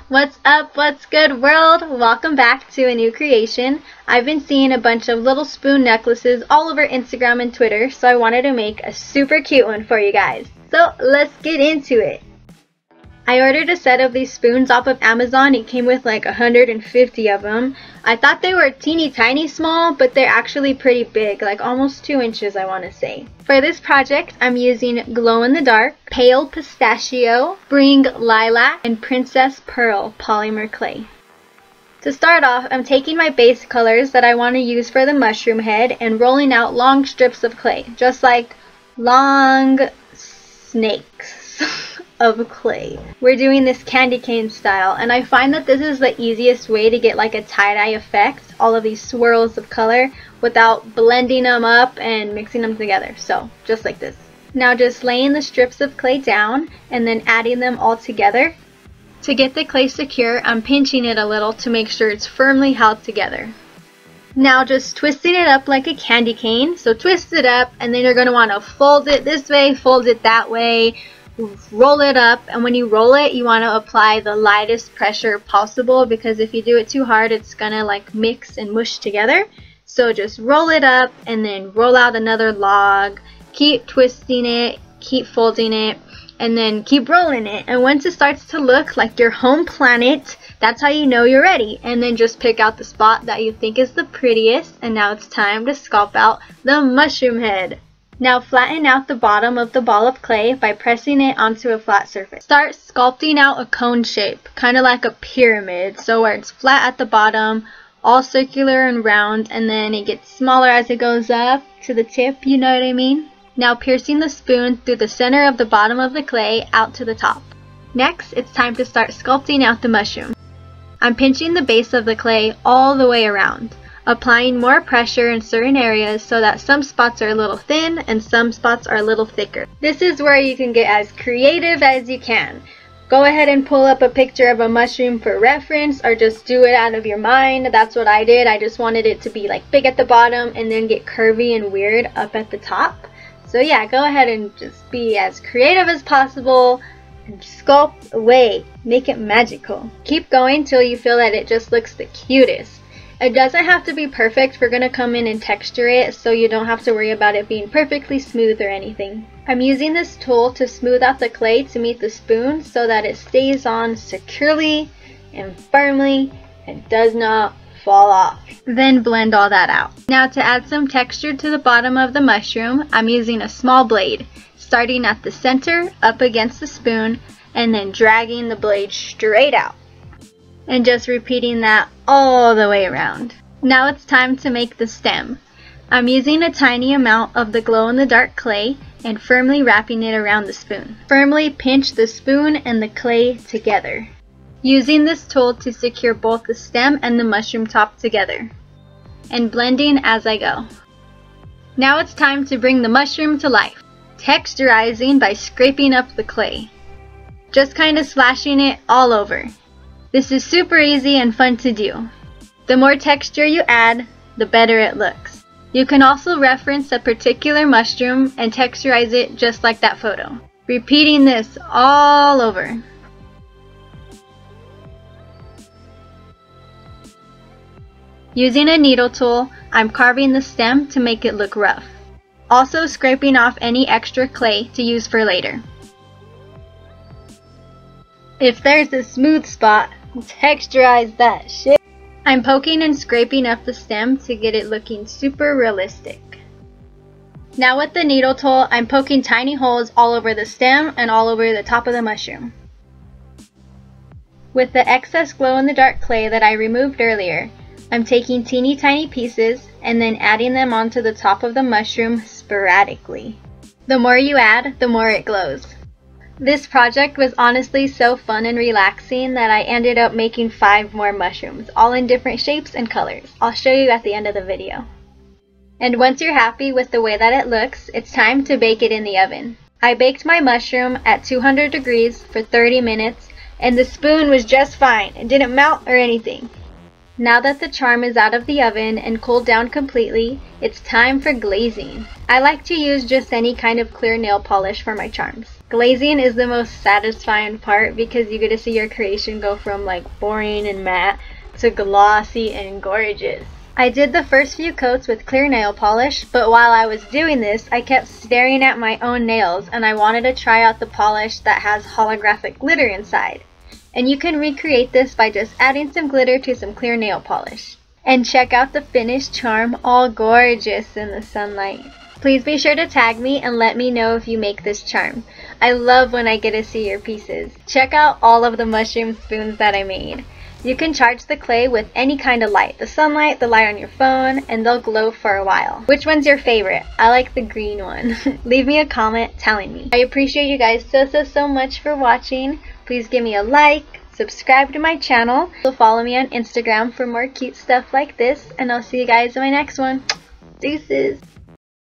What's up? What's good, world? Welcome back to a new creation. I've been seeing a bunch of little spoon necklaces all over Instagram and Twitter, so I wanted to make a super cute one for you guys. So let's get into it. I ordered a set of these spoons off of Amazon. It came with like 150 of them. I thought they were teeny tiny small, but they're actually pretty big, like almost 2 inches I want to say. For this project, I'm using glow in the dark, pale pistachio, spring lilac, and princess pearl polymer clay. To start off, I'm taking my base colors that I want to use for the mushroom head and rolling out long strips of clay, just like long snakes of clay. We're doing this candy cane style, and I find that this is the easiest way to get like a tie-dye effect, all of these swirls of color, without blending them up and mixing them together. So just like this. Now just laying the strips of clay down and then adding them all together. To get the clay secure, I'm pinching it a little to make sure it's firmly held together. Now just twisting it up like a candy cane. So twist it up, and then you're going to want to fold it this way, fold it that way, roll it up, and when you roll it, you want to apply the lightest pressure possible, because if you do it too hard, it's gonna like mix and mush together. So just roll it up and then roll out another log, keep twisting it, keep folding it, and then keep rolling it. And once it starts to look like your home planet, that's how you know you're ready. And then just pick out the spot that you think is the prettiest, and now it's time to sculpt out the mushroom head. Now flatten out the bottom of the ball of clay by pressing it onto a flat surface. Start sculpting out a cone shape, kind of like a pyramid, so where it's flat at the bottom, all circular and round, and then it gets smaller as it goes up to the tip, you know what I mean? Now piercing the spoon through the center of the bottom of the clay out to the top. Next, it's time to start sculpting out the mushroom. I'm pinching the base of the clay all the way around, applying more pressure in certain areas so that some spots are a little thin and some spots are a little thicker. This is where you can get as creative as you can. Go ahead and pull up a picture of a mushroom for reference, or just do it out of your mind. That's what I did. I just wanted it to be like big at the bottom and then get curvy and weird up at the top. So yeah, go ahead and just be as creative as possible and sculpt away. Make it magical. Keep going till you feel that it just looks the cutest. It doesn't have to be perfect. We're going to come in and texture it, so you don't have to worry about it being perfectly smooth or anything. I'm using this tool to smooth out the clay to meet the spoon so that it stays on securely and firmly and does not fall off. Then blend all that out. Now to add some texture to the bottom of the mushroom, I'm using a small blade, starting at the center up against the spoon and then dragging the blade straight out. And just repeating that all the way around. Now it's time to make the stem. I'm using a tiny amount of the glow-in-the-dark clay and firmly wrapping it around the spoon. Firmly pinch the spoon and the clay together, using this tool to secure both the stem and the mushroom top together, and blending as I go. Now it's time to bring the mushroom to life, texturizing by scraping up the clay, just kind of splashing it all over. This is super easy and fun to do. The more texture you add, the better it looks. You can also reference a particular mushroom and texturize it just like that photo. Repeating this all over. Using a needle tool, I'm carving the stem to make it look rough. Also scraping off any extra clay to use for later. If there's a smooth spot, texturize that shit. I'm poking and scraping up the stem to get it looking super realistic. Now with the needle tool, I'm poking tiny holes all over the stem and all over the top of the mushroom. With the excess glow-in-the-dark clay that I removed earlier, I'm taking teeny tiny pieces and then adding them onto the top of the mushroom sporadically. The more you add, the more it glows. This project was honestly so fun and relaxing that I ended up making 5 more mushrooms, all in different shapes and colors. I'll show you at the end of the video. And once you're happy with the way that it looks, it's time to bake it in the oven. I baked my mushroom at 200 degrees for 30 minutes, and the spoon was just fine. It didn't melt or anything. Now that the charm is out of the oven and cooled down completely, it's time for glazing. I like to use just any kind of clear nail polish for my charms. Glazing is the most satisfying part because you get to see your creation go from like boring and matte to glossy and gorgeous. I did the first few coats with clear nail polish, but while I was doing this, I kept staring at my own nails and I wanted to try out the polish that has holographic glitter inside. And you can recreate this by just adding some glitter to some clear nail polish. And check out the finished charm, all gorgeous in the sunlight. Please be sure to tag me and let me know if you make this charm. I love when I get to see your pieces. Check out all of the mushroom spoons that I made. You can charge the clay with any kind of light, the sunlight, the light on your phone, and they'll glow for a while. Which one's your favorite? I like the green one. Leave me a comment telling me. I appreciate you guys so much for watching. Please give me a like, subscribe to my channel, follow me on Instagram for more cute stuff like this, and I'll see you guys in my next one. Deuces!